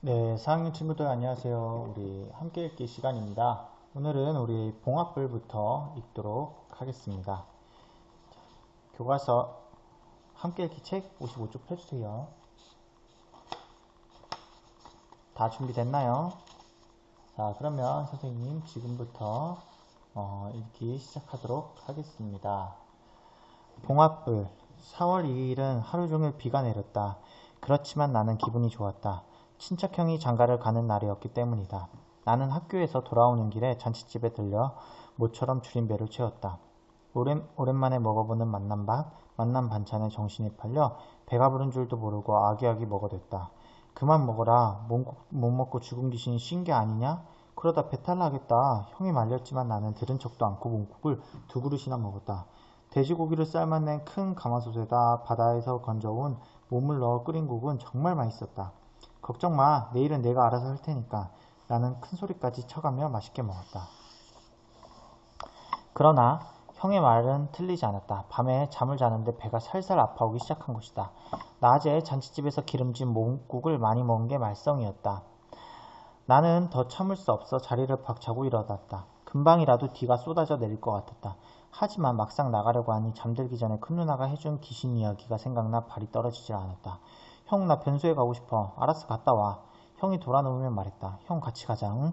네, 4학년 친구들 안녕하세요. 우리 함께 읽기 시간입니다. 오늘은 우리 봉합글부터 읽도록 하겠습니다. 교과서 함께 읽기 책 55쪽 펴주세요. 다 준비됐나요? 자, 그러면 선생님 지금부터 읽기 시작하도록 하겠습니다. 봉합글 4월 2일은 하루 종일 비가 내렸다. 그렇지만 나는 기분이 좋았다. 친척형이 장가를 가는 날이었기 때문이다. 나는 학교에서 돌아오는 길에 잔칫집에 들려 모처럼 줄인 배를 채웠다. 오랜만에 먹어보는 만남밥, 만남 반찬에 정신이 팔려 배가 부른 줄도 모르고 아기아기 먹어댔다. 그만 먹어라. 못 먹고 죽은 귀신이 쉰 게 아니냐? 그러다 배탈 나겠다. 형이 말렸지만 나는 들은 척도 않고 몽국을 2그릇이나 먹었다. 돼지고기를 삶아낸 큰 가마솥에다 바다에서 건져온 몸을 넣어 끓인 국은 정말 맛있었다. 걱정 마. 내일은 내가 알아서 할 테니까. 나는 큰 소리까지 쳐가며 맛있게 먹었다. 그러나 형의 말은 틀리지 않았다. 밤에 잠을 자는데 배가 살살 아파오기 시작한 것이다. 낮에 잔칫집에서 기름진 몽국을 많이 먹은 게 말썽이었다. 나는 더 참을 수 없어 자리를 박차고 일어났다. 금방이라도 비가 쏟아져 내릴 것 같았다. 하지만 막상 나가려고 하니 잠들기 전에 큰 누나가 해준 귀신 이야기가 생각나 발이 떨어지질 않았다. 형, 나 변소에 가고 싶어. 알았어, 갔다 와. 형이 돌아누우면 말했다. 형, 같이 가자. 응?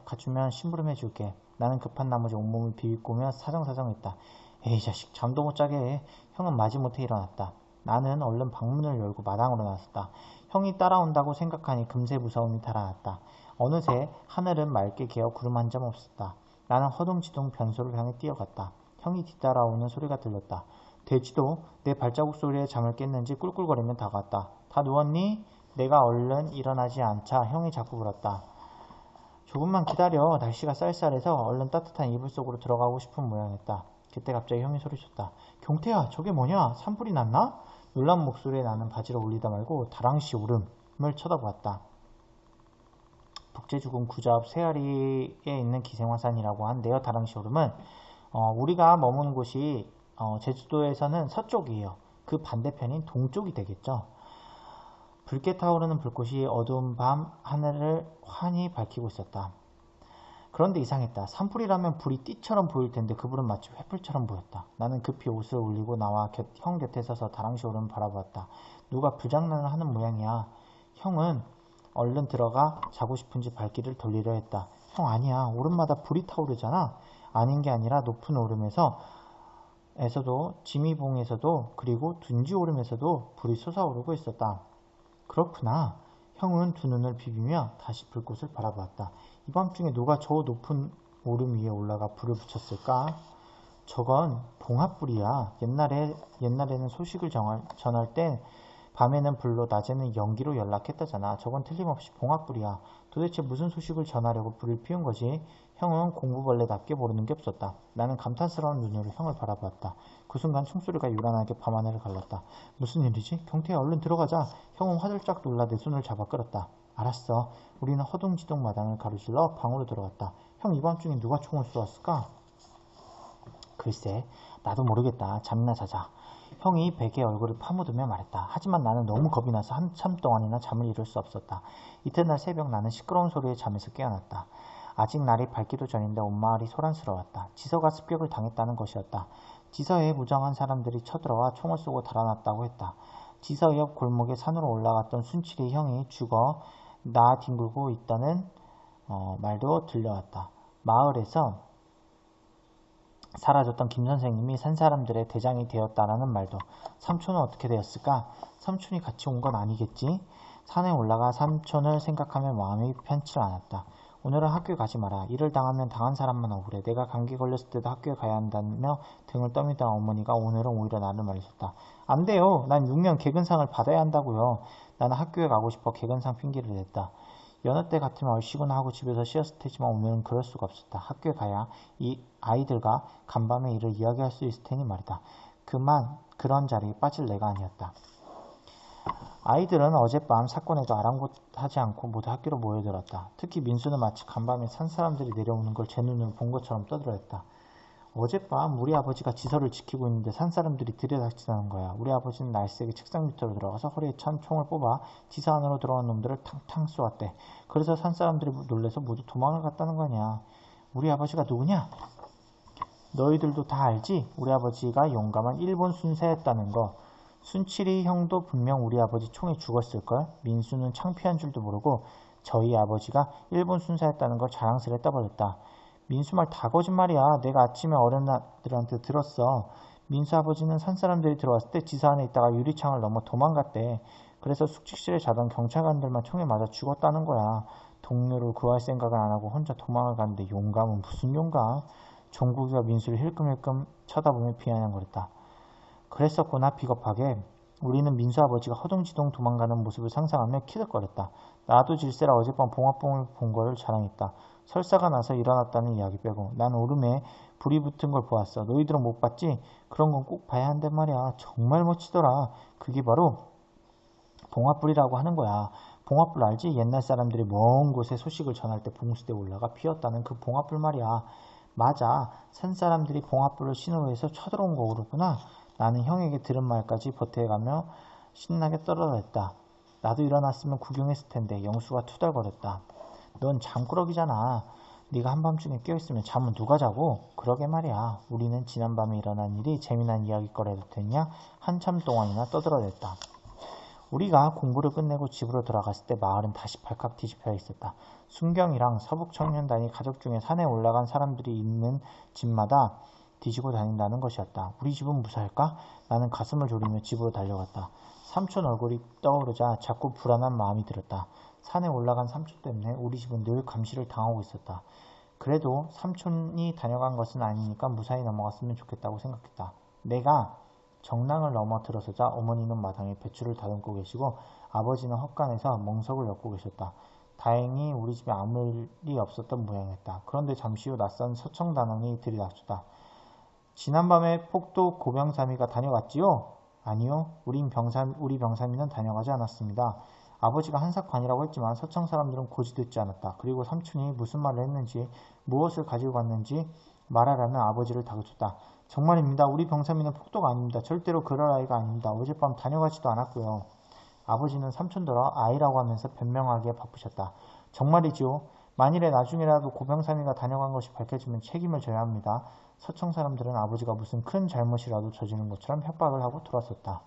가주면 심부름 해줄게. 나는 급한 나머지 온몸을 비비꼬며 사정사정했다. 에이 자식, 잠도 못 자게 해. 형은 마지못해 일어났다. 나는 얼른 방문을 열고 마당으로 나섰다. 형이 따라온다고 생각하니 금세 무서움이 달아났다. 어느새 하늘은 맑게 개어 구름 한 점 없었다. 나는 허둥지둥 변소를 향해 뛰어갔다. 형이 뒤따라오는 소리가 들렸다. 돼지도 내 발자국 소리에 잠을 깼는지 꿀꿀거리며 다가왔다. 다 누웠니? 내가 얼른 일어나지 않자 형이 자꾸 물었다. 조금만 기다려. 날씨가 쌀쌀해서 얼른 따뜻한 이불 속으로 들어가고 싶은 모양이었다. 그때 갑자기 형이 소리쳤다. 경태야, 저게 뭐냐? 산불이 났나? 놀란 목소리에 나는 바지를 올리다 말고 다랑시 오름을 쳐다보았다. 북제주군 구좌 앞 세아리에 있는 기생화산이라고 한데요. 다랑시 오름은 우리가 머무는 곳이 제주도에서는 서쪽이에요. 그 반대편인 동쪽이 되겠죠. 붉게 타오르는 불꽃이 어두운 밤 하늘을 환히 밝히고 있었다. 그런데 이상했다. 산불이라면 불이 띠처럼 보일 텐데 그 불은 마치 횃불처럼 보였다. 나는 급히 옷을 올리고 나와 형 곁에 서서 다랑시 오름을 바라보았다. 누가 불장난을 하는 모양이야. 형은 얼른 들어가 자고 싶은지 발길을 돌리려 했다. 형, 아니야. 오름마다 불이 타오르잖아. 아닌 게 아니라 높은 오름에서도 지미봉에서도 그리고 둔지 오름에서도 불이 솟아오르고 있었다. 그렇구나. 형은 두 눈을 비비며 다시 불꽃을 바라보았다. 이 밤중에 누가 저 높은 오름 위에 올라가 불을 붙였을까? 저건 봉합불이야. 옛날에는 소식을 전할 때 밤에는 불로 낮에는 연기로 연락했다잖아. 저건 틀림없이 봉합불이야. 도대체 무슨 소식을 전하려고 불을 피운 거지? 형은 공부벌레답게 모르는 게 없었다. 나는 감탄스러운 눈으로 형을 바라보았다. 그 순간 총소리가 요란하게 밤하늘을 갈랐다. 무슨 일이지? 경태야, 얼른 들어가자. 형은 화들짝 놀라 내 손을 잡아 끌었다. 알았어. 우리는 허둥지둥 마당을 가로질러 방으로 들어갔다. 형, 이 밤중에 누가 총을 쏘았을까? 글쎄, 나도 모르겠다. 잠이나 자자. 형이 베개에 얼굴을 파묻으며 말했다. 하지만 나는 너무 겁이 나서 한참 동안이나 잠을 이룰 수 없었다. 이튿날 새벽 나는 시끄러운 소리에 잠에서 깨어났다. 아직 날이 밝기도 전인데 온 마을이 소란스러웠다. 지서가 습격을 당했다는 것이었다. 지서에 무장한 사람들이 쳐들어와 총을 쏘고 달아났다고 했다. 지서 옆 골목에 산으로 올라갔던 순칠이 형이 죽어 나 뒹굴고 있다는 말도 들려왔다. 마을에서 사라졌던 김 선생님이 산 사람들의 대장이 되었다라는 말도. 삼촌은 어떻게 되었을까? 삼촌이 같이 온 건 아니겠지? 산에 올라가 삼촌을 생각하며 마음이 편치 않았다. 오늘은 학교에 가지 마라. 일을 당하면 당한 사람만 억울해. 내가 감기 걸렸을 때도 학교에 가야 한다며 등을 떠미던 어머니가 오늘은 오히려 나를 말리셨다. 안 돼요. 난 6년 개근상을 받아야 한다고요. 나는 학교에 가고 싶어 개근상 핑계를 댔다. 여느 때 같으면 얼씨구나 하고 집에서 쉬었을 테지만 오늘은 그럴 수가 없었다. 학교에 가야 이 아이들과 간밤의 일을 이야기할 수 있을 테니 말이다. 그런 자리에 빠질 내가 아니었다. 아이들은 어젯밤 사건에도 아랑곳하지 않고 모두 학교로 모여들었다. 특히 민수는 마치 간밤에 산 사람들이 내려오는 걸 제 눈으로 본 것처럼 떠들어댔다. 어젯밤 우리 아버지가 지서를 지키고 있는데 산사람들이 들여닥치다는 거야. 우리 아버지는 날쌔게 책상 밑으로 들어가서 허리에 찬 총을 뽑아 지서 안으로 들어간 놈들을 탕탕 쏘았대. 그래서 산사람들이 놀래서 모두 도망을 갔다는 거냐. 우리 아버지가 누구냐? 너희들도 다 알지? 우리 아버지가 용감한 일본 순사였다는 거. 순칠이 형도 분명 우리 아버지 총에 죽었을걸? 민수는 창피한 줄도 모르고 저희 아버지가 일본 순사였다는 걸 자랑스레 떠벌렸다. 민수 말 다 거짓말이야. 내가 아침에 어른들한테 들었어. 민수 아버지는 산사람들이 들어왔을 때 지사 안에 있다가 유리창을 넘어 도망갔대. 그래서 숙직실에 자던 경찰관들만 총에 맞아 죽었다는 거야. 동료를 구할 생각은 안 하고 혼자 도망을 갔는데 용감은 무슨 용감? 종국이가 민수를 힐끔힐끔 쳐다보며 비아냥거렸다. 그랬었구나 비겁하게. 우리는 민수 아버지가 허둥지둥 도망가는 모습을 상상하며 키득거렸다. 나도 질세라 어젯밤 봉화봉을 본 거를 자랑했다. 설사가 나서 일어났다는 이야기 빼고. 난 오름에 불이 붙은 걸 보았어. 너희들은 못 봤지? 그런 건 꼭 봐야 한단 말이야. 정말 멋지더라. 그게 바로 봉화불이라고 하는 거야. 봉화불 알지? 옛날 사람들이 먼 곳에 소식을 전할 때 봉수대에 올라가 피웠다는 그 봉화불 말이야. 맞아. 산 사람들이 봉화불을 신호로 해서 쳐들어온 거구나. 나는 형에게 들은 말까지 보태가며 신나게 떨어졌다. 나도 일어났으면 구경했을 텐데. 영수가 투덜거렸다. 넌 잠꾸러기잖아. 네가 한밤중에 깨어있으면 잠은 누가 자고? 그러게 말이야. 우리는 지난밤에 일어난 일이 재미난 이야기거리도 됐냐? 한참 동안이나 떠들어댔다. 우리가 공부를 끝내고 집으로 돌아갔을 때 마을은 다시 발칵 뒤집혀 있었다. 순경이랑 서북청년단이 가족 중에 산에 올라간 사람들이 있는 집마다 뒤지고 다닌다는 것이었다. 우리 집은 무사할까? 나는 가슴을 졸이며 집으로 달려갔다. 삼촌 얼굴이 떠오르자 자꾸 불안한 마음이 들었다. 산에 올라간 삼촌 때문에 우리 집은 늘 감시를 당하고 있었다. 그래도 삼촌이 다녀간 것은 아니니까 무사히 넘어갔으면 좋겠다고 생각했다. 내가 정랑을 넘어 들어서자 어머니는 마당에 배추를 다듬고 계시고 아버지는 헛간에서 멍석을 엮고 계셨다. 다행히 우리 집에 아무 일이 없었던 모양이었다. 그런데 잠시 후 낯선 서청단원이 들이닥쳤다. 지난밤에 폭도 고병삼이가 다녀갔지요? 아니요. 우리 병삼이는 다녀가지 않았습니다. 아버지가 한삭반이라고 했지만 서청 사람들은 고지 듣지 않았다. 그리고 삼촌이 무슨 말을 했는지 무엇을 가지고 갔는지 말하라며 아버지를 다그쳤다. 정말입니다. 우리 병삼이는 폭도가 아닙니다. 절대로 그럴 아이가 아닙니다. 어젯밤 다녀가지도 않았고요. 아버지는 삼촌더러 아이라고 하면서 변명하기에 바쁘셨다. 정말이지요. 만일에 나중에라도 고병삼이가 다녀간 것이 밝혀지면 책임을 져야 합니다. 서청 사람들은 아버지가 무슨 큰 잘못이라도 저지른 것처럼 협박을 하고 돌아섰다.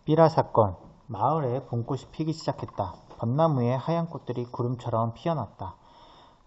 삐라 사건. 마을에 봄꽃이 피기 시작했다. 벚나무에 하얀 꽃들이 구름처럼 피어났다.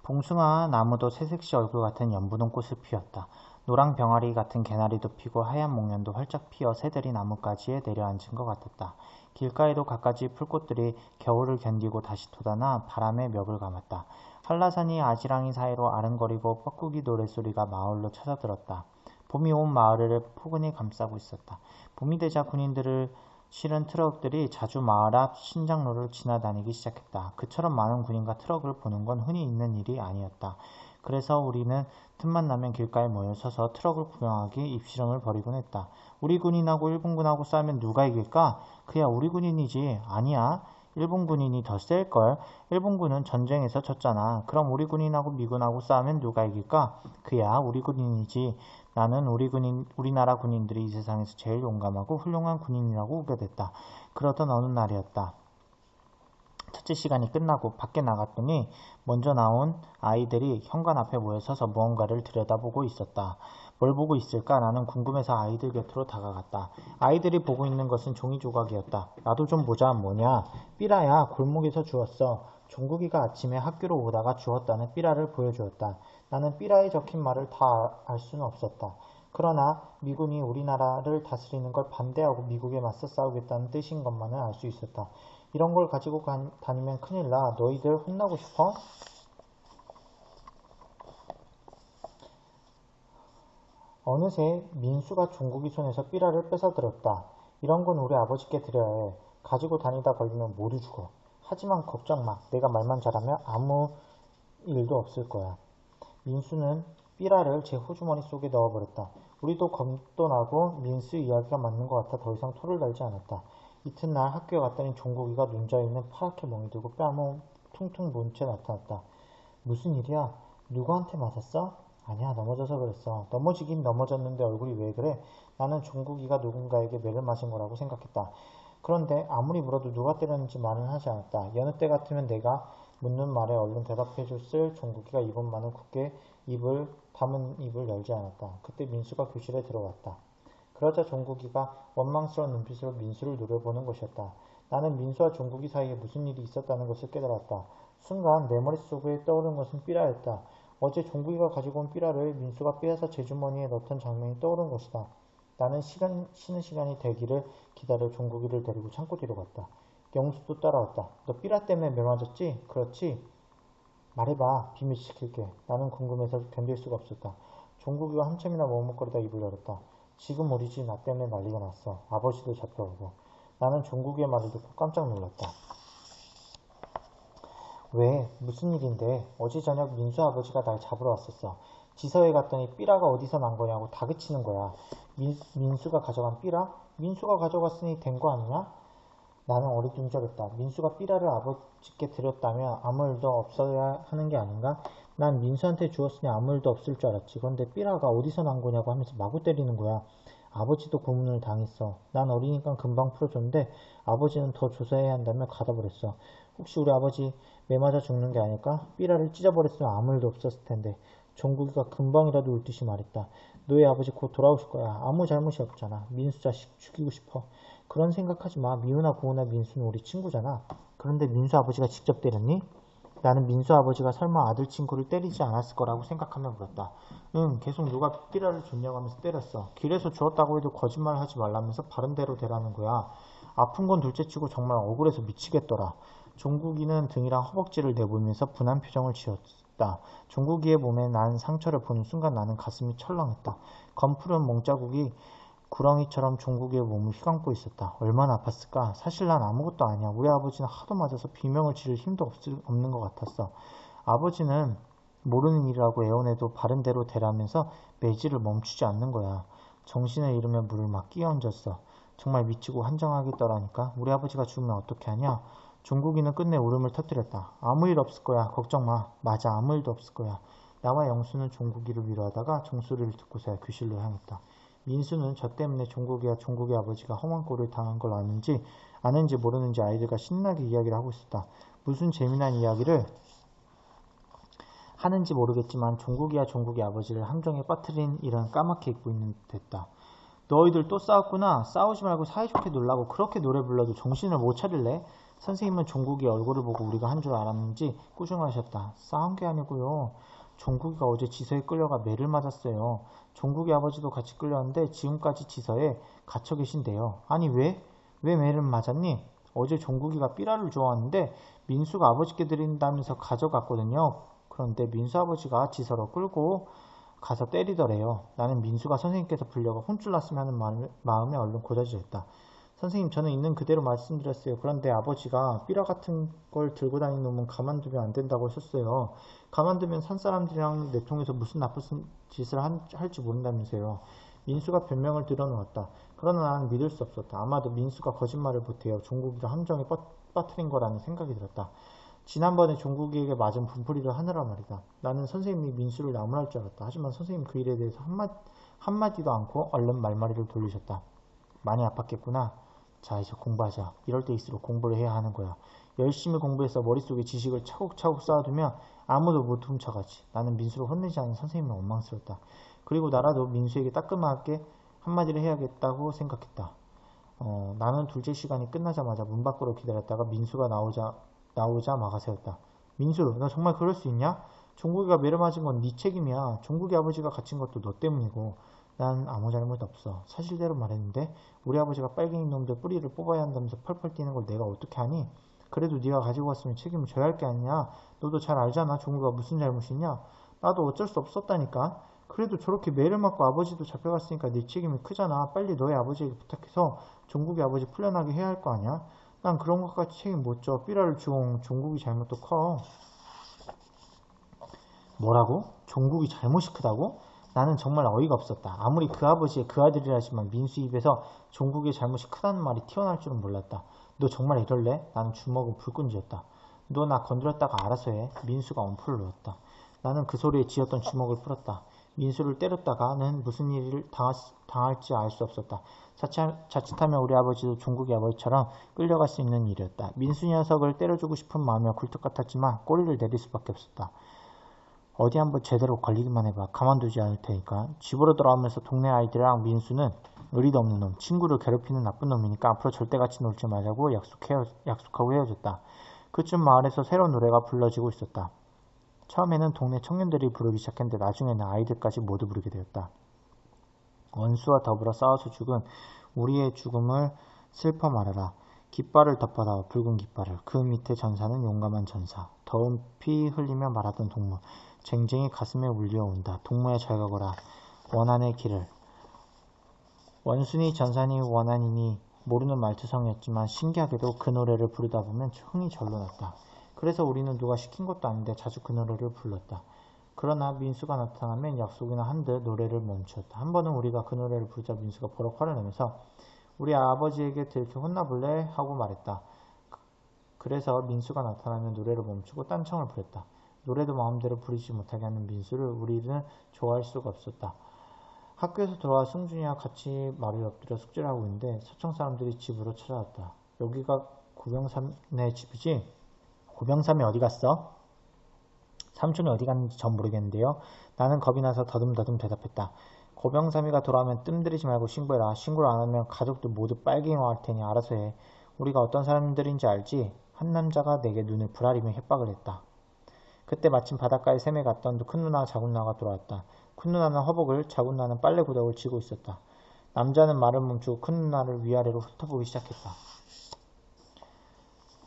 봉숭아 나무도 새색시 얼굴 같은 연분홍 꽃을 피웠다. 노랑 병아리 같은 개나리도 피고 하얀 목련도 활짝 피어 새들이 나뭇가지에 내려앉은 것 같았다. 길가에도 갖가지 풀꽃들이 겨울을 견디고 다시 돋아나 바람에 멱을 감았다. 한라산이 아지랑이 사이로 아른거리고 뻐꾸기 노랫소리가 마을로 찾아들었다. 봄이 온 마을을 포근히 감싸고 있었다. 봄이 되자 군인들을 실은 트럭들이 자주 마을 앞 신장로를 지나다니기 시작했다. 그처럼 많은 군인과 트럭을 보는 건 흔히 있는 일이 아니었다. 그래서 우리는 틈만 나면 길가에 모여 서서 트럭을 구경하기 입시름을 벌이곤 했다. 우리 군인하고 일본군하고 싸우면 누가 이길까? 그야 우리 군인이지. 아니야. 일본 군인이 더 셀걸. 일본군은 전쟁에서 졌잖아. 그럼 우리 군인하고 미군하고 싸우면 누가 이길까? 그야 우리 군인이지. 나는 우리나라 군인들이 이 세상에서 제일 용감하고 훌륭한 군인이라고 우겨댔다. 그러던 어느 날이었다. 첫째 시간이 끝나고 밖에 나갔더니 먼저 나온 아이들이 현관 앞에 모여 서서 무언가를 들여다보고 있었다. 뭘 보고 있을까? 나는 궁금해서 아이들 곁으로 다가갔다. 아이들이 보고 있는 것은 종이 조각이었다. 나도 좀 보자. 뭐냐? 삐라야. 골목에서 주웠어. 종국이가 아침에 학교로 오다가 주웠다는 삐라를 보여주었다. 나는 삐라에 적힌 말을 다 알 수는 없었다. 그러나 미군이 우리나라를 다스리는 걸 반대하고 미국에 맞서 싸우겠다는 뜻인 것만은 알 수 있었다. 이런 걸 가지고 다니면 큰일 나. 너희들 혼나고 싶어? 어느새 민수가 종국이 손에서 삐라를 뺏어들었다. 이런 건 우리 아버지께 드려야 해. 가지고 다니다 걸리면 모두 죽어. 하지만 걱정 마. 내가 말만 잘하면 아무 일도 없을 거야. 민수는 삐라를 제 호주머니 속에 넣어버렸다. 우리도 겁도 나고 민수 이야기가 맞는 것 같아 더 이상 토를 달지 않았다. 이튿날 학교에 갔더니 종국이가 눈자에 있는 파랗게 멍이 들고 뺨을 퉁퉁 문 채 나타났다. 무슨 일이야? 누구한테 맞았어? 아니야, 넘어져서 그랬어. 넘어지긴 넘어졌는데 얼굴이 왜 그래? 나는 종국이가 누군가에게 매를 맞은 거라고 생각했다. 그런데 아무리 물어도 누가 때렸는지 말은 하지 않았다. 여느 때 같으면 내가 묻는 말에 얼른 대답해줬을 종국이가 이번만은 굳게 담은 입을 열지 않았다. 그때 민수가 교실에 들어왔다. 그러자 종국이가 원망스러운 눈빛으로 민수를 노려보는 것이었다. 나는 민수와 종국이 사이에 무슨 일이 있었다는 것을 깨달았다. 순간 내 머릿속에 떠오른 것은 삐라였다. 어제 종국이가 가지고 온 삐라를 민수가 빼앗아 제 주머니에 넣던 장면이 떠오른 것이다. 나는 쉬는 시간이 되기를 기다려 종국이를 데리고 창고 뒤로 갔다. 영수도 따라왔다. 너 삐라 때문에 매 맞았지? 그렇지? 말해봐. 비밀 지킬게. 나는 궁금해서 견딜 수가 없었다. 종국이가 한참이나 머뭇거리다 입을 열었다. 지금 우리 집 나 때문에 난리가 났어. 아버지도 잡혀오고. 나는 종국이의 말을 듣고 깜짝 놀랐다. 왜? 무슨 일인데? 어제 저녁 민수 아버지가 날 잡으러 왔었어. 지서에 갔더니 삐라가 어디서 난 거냐고 다그치는 거야. 민수가 가져간 삐라? 민수가 가져갔으니 된 거 아니냐? 나는 어리둥절했다. 민수가 삐라를 아버지께 드렸다면 아무 일도 없어야 하는 게 아닌가? 난 민수한테 주었으니 아무 일도 없을 줄 알았지. 그런데 삐라가 어디서 난 거냐고 하면서 마구 때리는 거야. 아버지도 고문을 당했어. 난 어리니까 금방 풀어줬는데 아버지는 더 조사해야 한다며 가둬버렸어. 혹시 우리 아버지 매 맞아 죽는 게 아닐까? 삐라를 찢어버렸으면 아무 일도 없었을 텐데. 종국이가 금방이라도 울 듯이 말했다. 너희 아버지 곧 돌아오실 거야. 아무 잘못이 없잖아. 민수 자식 죽이고 싶어. 그런 생각하지 마. 미우나 고우나 민수는 우리 친구잖아. 그런데 민수 아버지가 직접 때렸니? 나는 민수 아버지가 설마 아들 친구를 때리지 않았을 거라고 생각하며 물었다. 응, 계속 누가 삐라를 줬냐고 하면서 때렸어. 길에서 주었다고 해도 거짓말 하지 말라면서 바른대로 대라는 거야. 아픈 건 둘째치고 정말 억울해서 미치겠더라. 종국이는 등이랑 허벅지를 내보이면서 분한 표정을 지었다. 종국이의 몸에 난 상처를 보는 순간 나는 가슴이 철렁했다. 검푸른 몽자국이 구렁이처럼 종국이의 몸을 휘감고 있었다. 얼마나 아팠을까? 사실 난 아무것도 아니야. 우리 아버지는 하도 맞아서 비명을 지를 힘도 없는 것 같았어. 아버지는 모르는 일이라고 애원해도 바른대로 대라면서 매질을 멈추지 않는 거야. 정신을 잃으며 물을 막 끼얹었어. 정말 미치고 한정하겠더라니까. 우리 아버지가 죽으면 어떻게 하냐? 종국이는 끝내 울음을 터뜨렸다. 아무 일 없을 거야. 걱정 마. 맞아. 아무 일도 없을 거야. 나와 영수는 종국이를 위로하다가 종소리를 듣고서야 교실로 향했다. 민수는 저 때문에 종국이와 종국이 아버지가 험한 꼴을 당한 걸 아는지 모르는지 아이들과 신나게 이야기를 하고 있었다. 무슨 재미난 이야기를 하는지 모르겠지만 종국이와 종국이 아버지를 함정에 빠뜨린 일은 까맣게 잊고 있는 듯했다. 너희들 또 싸웠구나. 싸우지 말고 사이좋게 놀라고 그렇게 노래 불러도 정신을 못 차릴래? 선생님은 종국이 얼굴을 보고 우리가 한 줄 알았는지 꾸중하셨다. 싸운 게 아니고요. 종국이가 어제 지서에 끌려가 매를 맞았어요. 종국이 아버지도 같이 끌렸는데 지금까지 지서에 갇혀 계신데요. 아니 왜? 왜 매를 맞았니? 어제 종국이가 삐라를 주웠는데 민수가 아버지께 드린다면서 가져갔거든요. 그런데 민수 아버지가 지서로 끌고 가서 때리더래요. 나는 민수가 선생님께서 불려가 혼쭐 났으면 하는 마음에 얼른 고자질했다. 선생님, 저는 있는 그대로 말씀드렸어요. 그런데 아버지가 삐라 같은 걸 들고 다니는 놈은 가만두면 안 된다고 하셨어요. 가만두면 산사람들이랑 내통해서 무슨 나쁜 짓을 할지 모른다면서요. 민수가 변명을 들어놓았다. 그러나 나는 믿을 수 없었다. 아마도 민수가 거짓말을 못해요. 종국이를 함정에 빠뜨린 거라는 생각이 들었다. 지난번에 종국이에게 맞은 분풀이를 하느라 말이다. 나는 선생님이 민수를 나무랄 줄 알았다. 하지만 선생님 그 일에 대해서 한마디도 않고 얼른 말머리를 돌리셨다. 많이 아팠겠구나. 자, 이제 공부하자. 이럴 때일수록 공부를 해야 하는 거야. 열심히 공부해서 머릿속에 지식을 차곡차곡 쌓아두면 아무도 못 훔쳐가지. 나는 민수를 혼내지 않은 선생님은 원망스럽다. 그리고 나라도 민수에게 따끔하게 한마디를 해야겠다고 생각했다. 나는 둘째 시간이 끝나자마자 문 밖으로 기다렸다가 민수가 나오자 막아세웠다. 민수, 너 정말 그럴 수 있냐? 종국이가 매를 맞은 건 네 책임이야. 종국이 아버지가 갇힌 것도 너 때문이고. 난 아무 잘못 없어. 사실대로 말했는데 우리 아버지가 빨갱이 놈들 뿌리를 뽑아야 한다면서 펄펄 뛰는 걸 내가 어떻게 하니? 그래도 네가 가지고 왔으면 책임을 져야 할 게 아니냐? 너도 잘 알잖아. 종국이가 무슨 잘못이 있냐? 나도 어쩔 수 없었다니까. 그래도 저렇게 매를 맞고 아버지도 잡혀갔으니까 네 책임이 크잖아. 빨리 너희 아버지에게 부탁해서 종국이 아버지 풀려나게 해야 할 거 아니야? 난 그런 것까지 책임 못 져. 삐라를 주운 종국이 잘못도 커. 뭐라고? 종국이 잘못이 크다고? 나는 정말 어이가 없었다. 아무리 그 아버지의 그 아들이라지만 민수 입에서 종국의 잘못이 크다는 말이 튀어나올 줄은 몰랐다. 너 정말 이럴래? 나는 주먹을 불끈 쥐었다. 너 나 건드렸다가 알아서 해. 민수가 엄포를 놓았다. 나는 그 소리에 쥐었던 주먹을 풀었다. 민수를 때렸다가는 무슨 일을 당할지 알 수 없었다. 자칫하면 우리 아버지도 종국이 아버지처럼 끌려갈 수 있는 일이었다. 민수 녀석을 때려주고 싶은 마음이 굴뚝 같았지만 꼬리를 내릴 수밖에 없었다. 어디 한번 제대로 걸리기만 해봐. 가만두지 않을 테니까. 집으로 돌아오면서 동네 아이들이랑 민수는 의리도 없는 놈, 친구를 괴롭히는 나쁜 놈이니까 앞으로 절대 같이 놀지 말자고 약속하고 헤어졌다. 그쯤 마을에서 새로운 노래가 불러지고 있었다. 처음에는 동네 청년들이 부르기 시작했는데 나중에는 아이들까지 모두 부르게 되었다. 원수와 더불어 싸워서 죽은 우리의 죽음을 슬퍼 말하라. 깃발을 덮어다오. 붉은 깃발을. 그 밑에 전사는 용감한 전사. 더운 피 흘리며 말하던 동무. 쟁쟁이 가슴에 울려온다. 동무야 잘 가거라. 원한의 길을. 원순이 전산이 원한이니 모르는 말투성이었지만 신기하게도 그 노래를 부르다 보면 흥이 절로 났다. 그래서 우리는 누가 시킨 것도 아닌데 자주 그 노래를 불렀다. 그러나 민수가 나타나면 약속이나 한 듯 노래를 멈추었다. 한 번은 우리가 그 노래를 부르자 민수가 버럭 화를 내면서 우리 아버지에게 들켜 혼나볼래? 하고 말했다. 그래서 민수가 나타나면 노래를 멈추고 딴청을 부렸다. 노래도 마음대로 부르지 못하게 하는 민수를 우리는 좋아할 수가 없었다. 학교에서 돌아와 승준이와 같이 말을 엎드려 숙제를 하고 있는데 서청 사람들이 집으로 찾아왔다. 여기가 고병삼네 집이지? 고병삼이 어디 갔어? 삼촌이 어디 갔는지 전 모르겠는데요. 나는 겁이 나서 더듬더듬 대답했다. 고병삼이가 돌아오면 뜸들이지 말고 신고해라. 신고를 안 하면 가족들 모두 빨갱이화 할 테니 알아서 해. 우리가 어떤 사람들인지 알지? 한 남자가 내게 눈을 부라리며 협박을 했다. 그때 마침 바닷가에 샘에 갔던 큰 누나와 작은 누나가 돌아왔다. 큰 누나는 허벅을, 작은 누나는 빨래 구덕을 쥐고 있었다. 남자는 말을 멈추고 큰 누나를 위아래로 훑어보기 시작했다.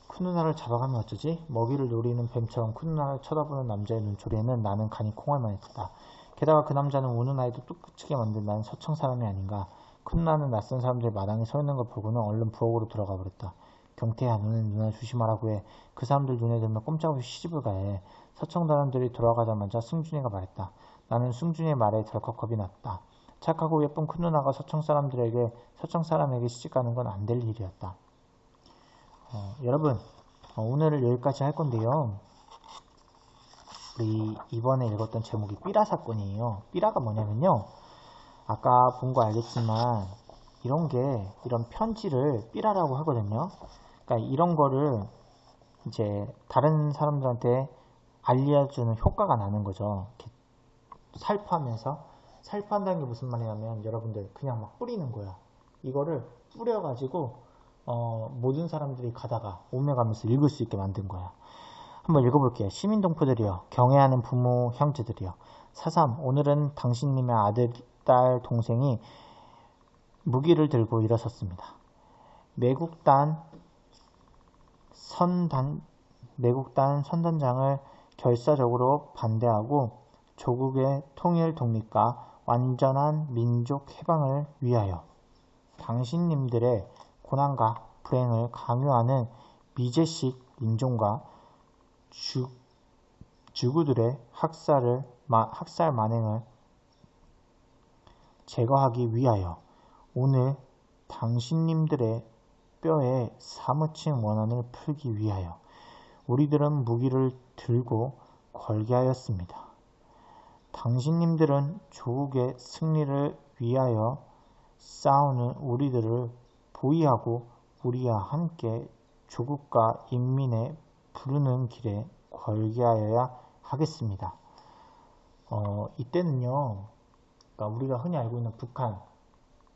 큰 누나를 잡아가면 어쩌지? 먹이를 노리는 뱀처럼 큰 누나를 쳐다보는 남자의 눈초리에는 나는 간이 콩알만 했다. 게다가 그 남자는 우는 아이도 뚝뚝치게 만든 나는 서청 사람이 아닌가. 큰 누나는 낯선 사람들이 마당에 서 있는 걸 보고는 얼른 부엌으로 들어가 버렸다. 경태야, 너는 누나 조심하라고 해. 그 사람들 눈에 들면 꼼짝없이 시집을 가야 해. 서청 사람들이 돌아가자마자 승준이가 말했다. 나는 승준이의 말에 덜컥 겁이 났다. 착하고 예쁜 큰 누나가 서청 사람에게 시집가는 건 안 될 일이었다. 여러분, 오늘을 여기까지 할 건데요. 우리 이번에 읽었던 제목이 삐라 사건이에요. 삐라가 뭐냐면요. 아까 본 거 알겠지만 이런 편지를 삐라라고 하거든요. 그러니까 이런 거를 이제 다른 사람들한테 알려주는 효과가 나는 거죠. 이렇게 살포한다는 게 무슨 말이냐면 여러분들 그냥 막 뿌리는 거야. 이거를 뿌려가지고 모든 사람들이 가다가 오며 가면서 읽을 수 있게 만든 거야. 한번 읽어볼게요. 시민동포들이여, 경애하는 부모 형제들이여, 4.3 오늘은 당신님의 아들, 딸, 동생이 무기를 들고 일어섰습니다. 매국단 선단장을 결사적으로 반대하고 조국의 통일 독립과 완전한 민족 해방을 위하여 당신님들의 고난과 불행을 강요하는 미제식 인종과 주구들의 학살 만행을 제거하기 위하여 오늘 당신님들의 뼈에 사무친 원한을 풀기 위하여 우리들은 무기를 들고 걸게 하였습니다. 당신님들은 조국의 승리를 위하여 싸우는 우리들을 보위하고 우리와 함께 조국과 인민의 부르는 길에 걸게 하여야 하겠습니다. 이때는요, 그러니까 우리가 흔히 알고 있는 북한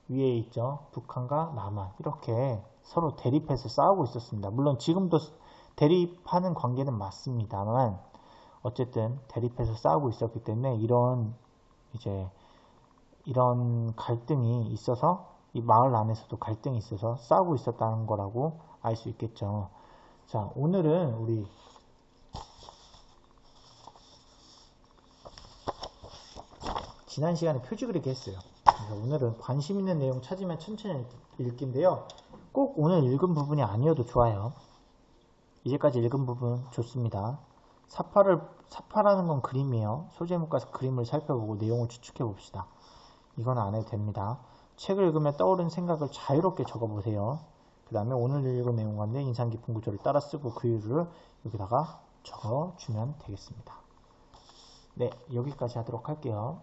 위에 있죠. 북한과 남한 이렇게 서로 대립해서 싸우고 있었습니다. 물론 지금도 대립하는 관계는 맞습니다만 어쨌든 대립해서 싸우고 있었기 때문에 이런 갈등이 있어서 이 마을 안에서도 갈등이 있어서 싸우고 있었다는 거라고 알 수 있겠죠. 자, 오늘은 우리 지난 시간에 표지 그리기 했어요. 그래서 오늘은 관심 있는 내용 찾으면 천천히 읽기인데요. 꼭 오늘 읽은 부분이 아니어도 좋아요. 이제까지 읽은 부분 좋습니다. 사파라는 건 그림이에요. 소제목 가서 그림을 살펴보고 내용을 추측해 봅시다. 이건 안 해도 됩니다. 책을 읽으며 떠오른 생각을 자유롭게 적어보세요. 그 다음에 오늘 읽은 내용 가운데 인상 깊은 구절을 따라 쓰고 그 이유를 여기다가 적어주면 되겠습니다. 네, 여기까지 하도록 할게요.